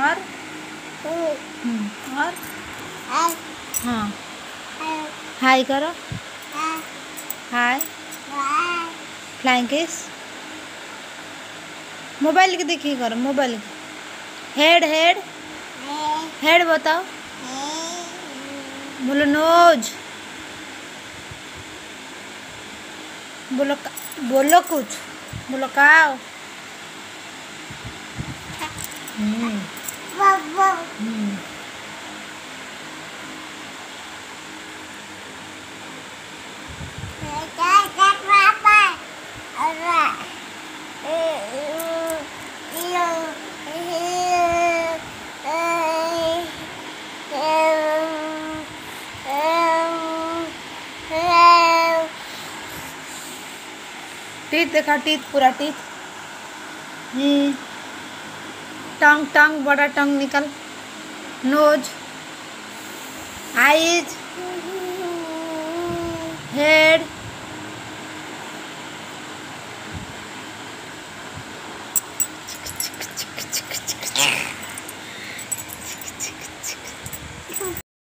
और और हाँ हाय करो। हाय फ्लाइंग किस। मोबाइल की देखिए करो, मोबाइल की। हेड हेड हेड बताओ। बोलो नोज। बोलो बोलो कुछ। बोलो काओ। टीथ देखा, टीथ पूरा टीथ। टंग टंग बड़ा टंग निकल। Nose eyes head